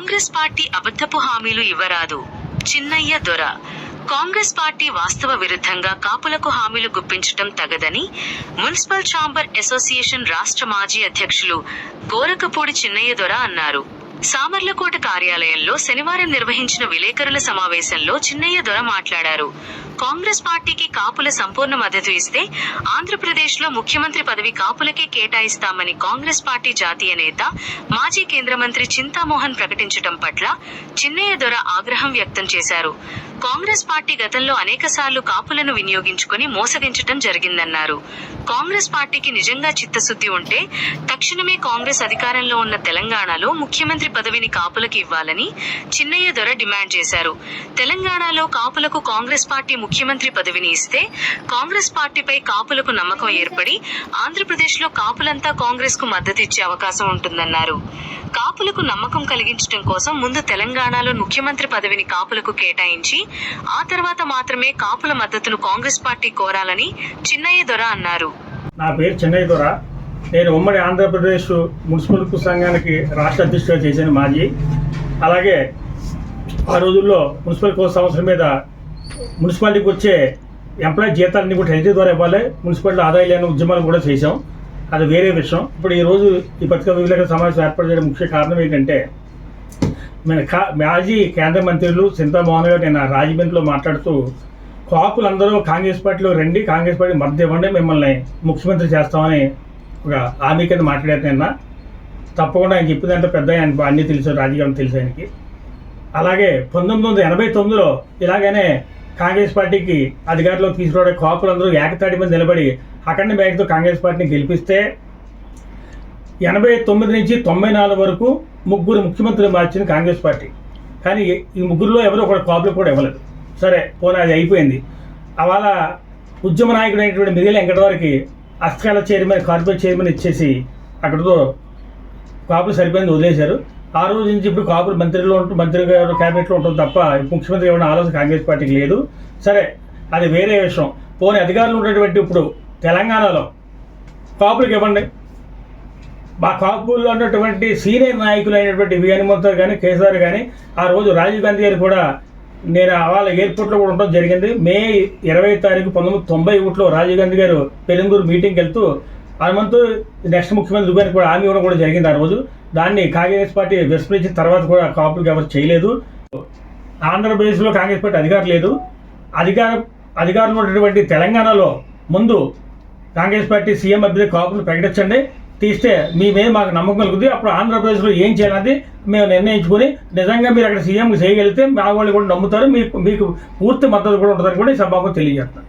Congress party అబద్ధపు హామీలు ఇవ్వరాదు. చిన్నయ్య దొర. కాంగ్రెస్ పార్టీ వాస్తవ విరుద్ధంగా కాపులకు హామీలు గుప్పించటం తగదని మున్సిపల్ ఛాంబర్ అసోసియేషన్ రాష్ట్ర మాజీ అధ్యక్షులు గోరకపూడి చిన్నయ్య దొర అన్నారు. సామర్లకోట కార్యాలయంలో శనివారం నిర్వహించిన విలేకరుల సమావేశంలో చిన్నయ్య దొర మాట్లాడారు. కాంగ్రెస్ పార్టీకి కాపుల సంపూర్ణ మద్దతు ఇస్తే ఆంధ్రప్రదేశ్లో ముఖ్యమంత్రి పదవి కాపులకే కేటాయిస్తామని కాంగ్రెస్ పార్టీ జాతీయ నేత, మాజీ కేంద్ర మంత్రి చింతామోహన్ ప్రకటించటం పట్ల చిన్నయ్య దొర ఆగ్రహం వ్యక్తం చేశారు. కాంగ్రెస్ పార్టీ గతంలో అనేకసార్లు కాపులను వినియోగించుకుని మోసగించటం జరిగిందన్నారు. కాంగ్రెస్ పార్టీకి నిజంగా చిత్తశుద్ధి ఉంటే తక్షణమే కాంగ్రెస్ అధికారంలో ఉన్న తెలంగాణలో ముఖ్యమంత్రి పదవిని కాపులకు ఇవ్వాలని చిన్నయ్య దొర డిమాండ్ చేశారు. తెలంగాణలో కాపులకు కాంగ్రెస్ పార్టీ ముఖ్యమంత్రి పదవిని ఇస్తే కాంగ్రెస్ పార్టీపై కాపులకు నమ్మకం ఏర్పడి ఆంధ్రప్రదేశ్లో కాపులంతా కాంగ్రెస్ కు మద్దతిచ్చే అవకాశం ఉంటుందన్నారు. కాపులకు నమ్మకం కలిగించడం కోసం ముందు తెలంగాణలో ముఖ్యమంత్రి పదవిని కాపులకు కేటాయించి ఆ తర్వాత మాత్రమే కాపుల మద్దతును కాంగ్రెస్ పార్టీ కోరాలని చిన్నయ్య దొర అన్నారు. నా పేరు చిన్నయ్య దొర. నేను ఉమ్మడి ఆంధ్రప్రదేశ్ మున్సిపల్ సంఘానికి రాష్ట్ర అధ్యక్షుడిగా చేశాను మాజీ. అలాగే ఆ రోజుల్లో మున్సిపల్ కోర్సు సంవత్సరం మీద మున్సిపాలిటీకి వచ్చే ఎంప్లాయీ జీతాలన్నీ కూడా హెల్తీ ద్వారా ఇవ్వాలి, మున్సిపాలిటీ ఆదాయం లేని ఉద్యమాలు కూడా చేశాం. అది వేరే విషయం. ఇప్పుడు ఈరోజు ఈ పత్రికా విలేకరుల సమావేశం ఏర్పాటు చేయడం ముఖ్య కారణం ఏంటంటే మాజీ కేంద్ర మంత్రులు చింతామోహన్ గారు నేను రాజమండ్రిలో మాట్లాడుతూ కాపులందరూ కాంగ్రెస్ పార్టీలో రండి, కాంగ్రెస్ పార్టీ మద్దతు ఇవ్వండి, మిమ్మల్ని ముఖ్యమంత్రి చేస్తామని ఒక హామీ కింద మాట్లాడారు. నిన్న తప్పకుండా ఆయన చెప్పిందంటే పెద్ద ఆయన అన్నీ తెలుసు, రాజకీయం తెలుసు ఆయనకి. అలాగే 1989లో ఇలాగనే కాంగ్రెస్ పార్టీకి అధికారంలో తీసుకురావడం కాపులందరూ ఏకతాటి మీద నిలబడి అఖండ మేఘతో కాంగ్రెస్ పార్టీని గెలిపిస్తే 89 నుంచి 94 వరకు ముగ్గురు ముఖ్యమంత్రులు మార్చింది కాంగ్రెస్ పార్టీ. కానీ ఈ ముగ్గురులో ఎవరో ఒక కాపులు కూడా ఇవ్వలేదు. సరే పోనీ అది అయిపోయింది. అవాళ ఉద్యమ నాయకుడు అయినటువంటి మిగిలిన వెంకటవారికి అస్కాల చైర్మన్, కార్పొరేట్ చైర్మన్ ఇచ్చేసి అక్కడితో కాపులు సరిపోయింది వదిలేశారు. ఆ రోజు నుంచి ఇప్పుడు కాపులు మంత్రి గారు క్యాబినెట్లో ఉంటుంది తప్ప ముఖ్యమంత్రి ఇవ్వడం ఆలోచన కాంగ్రెస్ పార్టీకి లేదు. సరే అది వేరే విషయం. పోనీ అధికారులు ఉన్నటువంటి ఇప్పుడు తెలంగాణలో కాపులకు ఇవ్వండి. మా కాపుల్లో ఉన్నటువంటి సీనియర్ నాయకులు అయినటువంటి వి హనుమంతరావు కానీ, కేసీఆర్ కానీ, ఆ రోజు రాజీవ్ గాంధీ గారు కూడా నేను వాళ్ళ ఎయిర్పోర్ట్లో కూడా ఉండడం జరిగింది. మే 20 తారీఖు 1991లో రాజీవ్ గాంధీ గారు పెరంగూరు మీటింగ్కి వెళ్తూ హనుమంతు నెక్స్ట్ ముఖ్యమంత్రి గారికి కూడా హామీ ఇవ్వడం కూడా జరిగింది. ఆ రోజు దాన్ని కాంగ్రెస్ పార్టీ విస్మరించిన తర్వాత కూడా కాపులకు ఎవరు చేయలేదు. ఆంధ్రప్రదేశ్లో కాంగ్రెస్ పార్టీ అధికారం లేదు. అధికారంలో ఉన్నటువంటి తెలంగాణలో ముందు కాంగ్రెస్ పార్టీ సీఎం అభ్యర్థి కాపులు ప్రకటించండి, తీస్తే మాకు నమ్మకం కలుగుతుంది. అప్పుడు ఆంధ్రప్రదేశ్లో ఏం చేయాలన్నది మేము నిర్ణయించుకొని నిజంగా మీరు అక్కడ సీఎంకి చేయగలిగితే మా వాళ్ళు కూడా నమ్ముతారు, మీకు పూర్తి మద్దతు కూడా ఉంటుందని కూడా ఈ సభకు తెలియజేస్తాను.